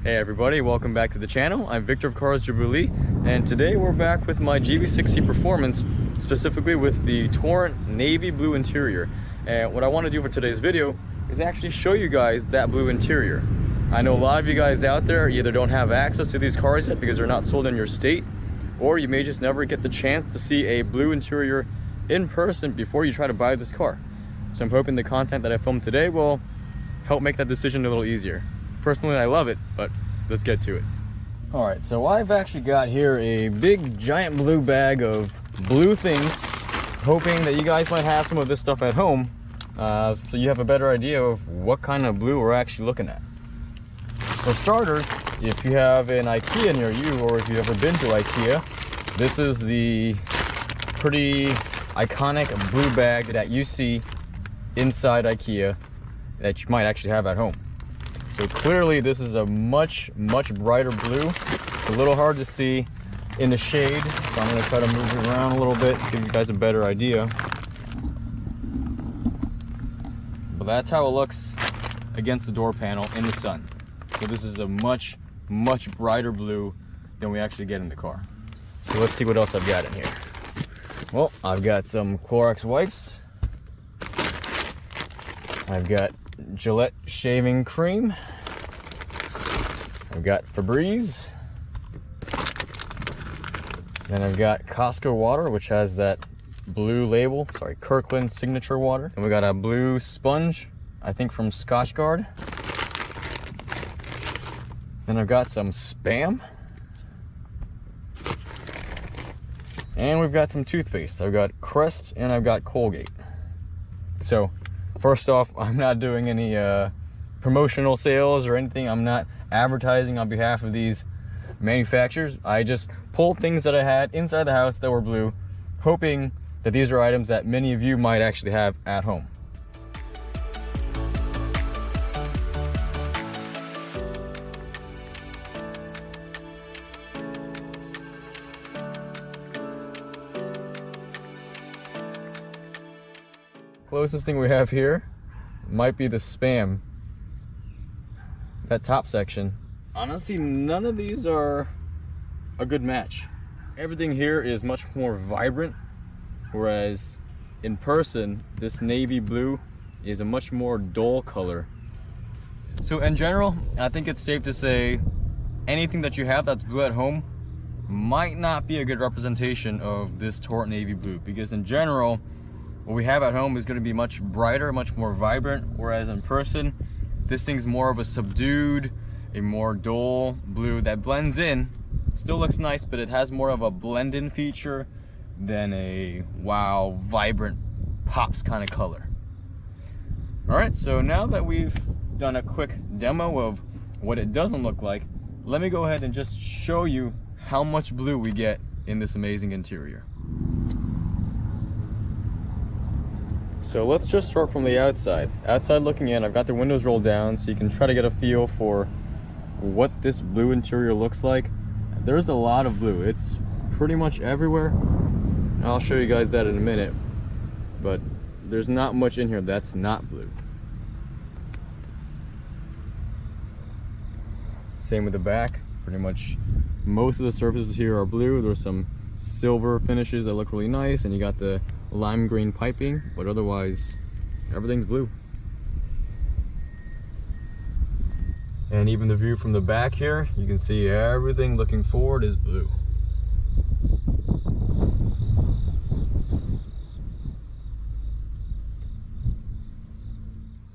Hey everybody, welcome back to the channel. I'm Victor of Cars Jubilee, and today we're back with my GV60 Performance, specifically with the Torrent Navy Blue interior. And what I want to do for today's video is actually show you guys that blue interior. I know a lot of you guys out there either don't have access to these cars yet because they're not sold in your state, or you may just never get the chance to see a blue interior in person before you try to buy this car. So I'm hoping the content that I filmed today will help make that decision a little easier. Personally, I love it, but let's get to it. All right, so I've actually got here a big giant blue bag of blue things, hoping that you guys might have some of this stuff at home, so you have a better idea of what kind of blue we're actually looking at. For starters, if you have an Ikea near you, or if you've ever been to Ikea, this is the pretty iconic blue bag that you see inside Ikea that you might actually have at home. So clearly this is a much brighter blue. It's a little hard to see in the shade, so I'm going to try to move it around a little bit, give you guys a better idea. But that's how it looks against the door panel in the sun. So this is a much brighter blue than we actually get in the car. So let's see what else I've got in here. Well, I've got some Clorox wipes. I've got Gillette shaving cream. I've got Febreze. Then I've got Costco water, which has that blue label, sorry, Kirkland signature water. And we got a blue sponge, I think from Scotchgard. Then I've got some Spam. And we've got some toothpaste. I've got Crest and I've got Colgate. So first off, I'm not doing any promotional sales or anything. I'm not advertising on behalf of these manufacturers. I just pulled things that I had inside the house that were blue, hoping that these are items that many of you might actually have at home. Closest thing we have here might be the Spam, that top section. Honestly, none of these are a good match. Everything here is much more vibrant, whereas in person this navy blue is a much more dull color. So in general, I think it's safe to say anything that you have that's blue at home might not be a good representation of this Torrent Navy Blue, because in general what we have at home is going to be much brighter, much more vibrant, whereas in person, this thing's more of a subdued, a more dull blue that blends in. Still looks nice, but it has more of a blend-in feature than a wow, vibrant, pops kind of color. All right, so now that we've done a quick demo of what it doesn't look like, let me go ahead and just show you how much blue we get in this amazing interior. So let's just start from the outside. Outside looking in, I've got the windows rolled down so you can try to get a feel for what this blue interior looks like. There's a lot of blue. It's pretty much everywhere. I'll show you guys that in a minute, but there's not much in here that's not blue. Same with the back. Pretty much most of the surfaces here are blue. There's some silver finishes that look really nice, and you got the lime green piping, but otherwise everything's blue. And even the view from the back here, you can see everything looking forward is blue.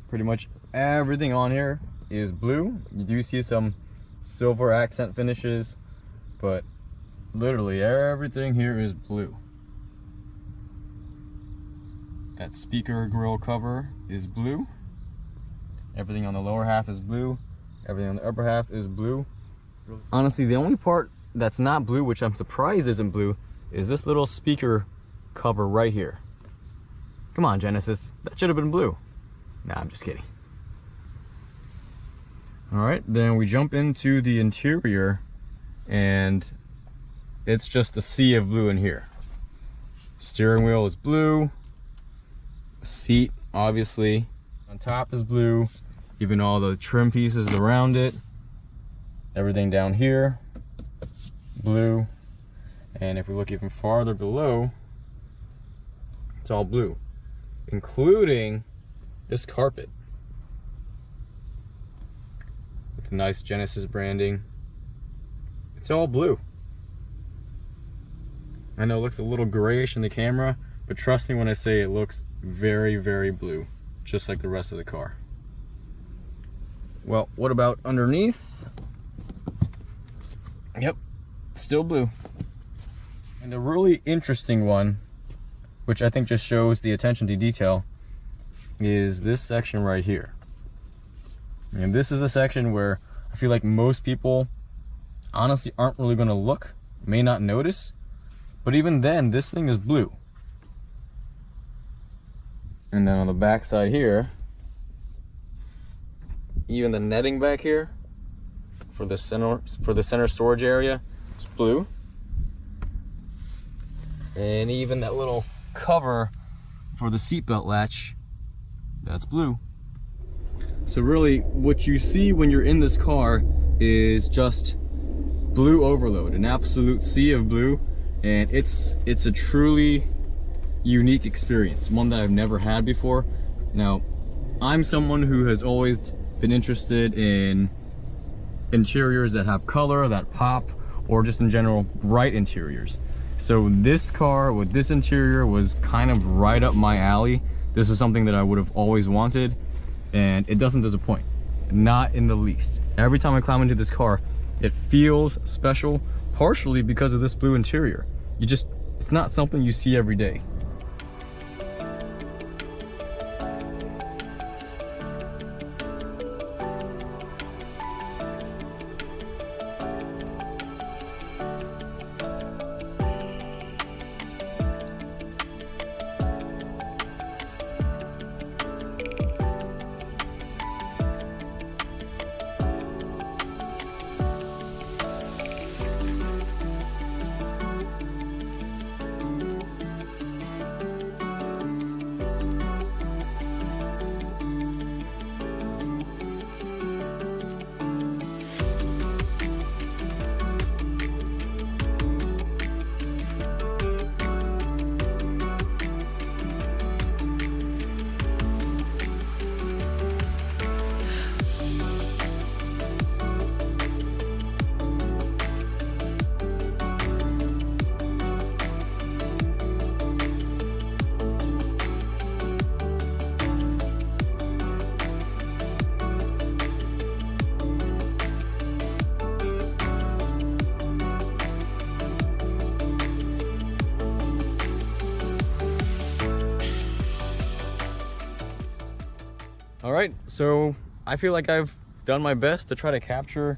Pretty much everything on here is blue. You do see some silver accent finishes, but literally everything here is blue. That speaker grill cover is blue. Everything on the lower half is blue. Everything on the upper half is blue. Honestly, the only part that's not blue, which I'm surprised isn't blue, is this little speaker cover right here. Come on, Genesis, that should have been blue. Nah, I'm just kidding. All right, then we jump into the interior, and it's just a sea of blue in here. Steering wheel is blue. Seat, obviously, on top is blue. Even all the trim pieces around it. Everything down here, blue. And if we look even farther below, it's all blue, including this carpet with the nice Genesis branding. It's all blue. I know it looks a little grayish in the camera, but trust me when I say it looks very, very blue, just like the rest of the car. Well, what about underneath? Yep, still blue. And a really interesting one, which I think just shows the attention to detail, is this section right here. And this is a section where I feel like most people honestly aren't really going to look, may not notice, but even then, this thing is blue. And then on the back side here, even the netting back here for the center storage area is blue. And even that little cover for the seatbelt latch, that's blue. So really, what you see when you're in this car is just blue overload, an absolute sea of blue, and it's a truly unique experience, one that I've never had before. Now, I'm someone who has always been interested in interiors that have color, that pop, or just in general bright interiors. So this car with this interior was kind of right up my alley. This is something that I would have always wanted, and it doesn't disappoint, not in the least. Every time I climb into this car, it feels special, partially because of this blue interior. It's not something you see every day. All right, so I feel like I've done my best to try to capture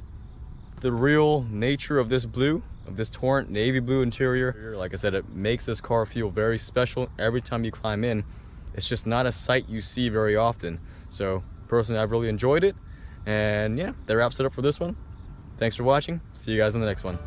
the real nature of this blue, of this Torrent Navy Blue interior. Like I said, it makes this car feel very special every time you climb in. It's just not a sight you see very often. So personally, I've really enjoyed it. And yeah, that wraps it up for this one. Thanks for watching. See you guys in the next one.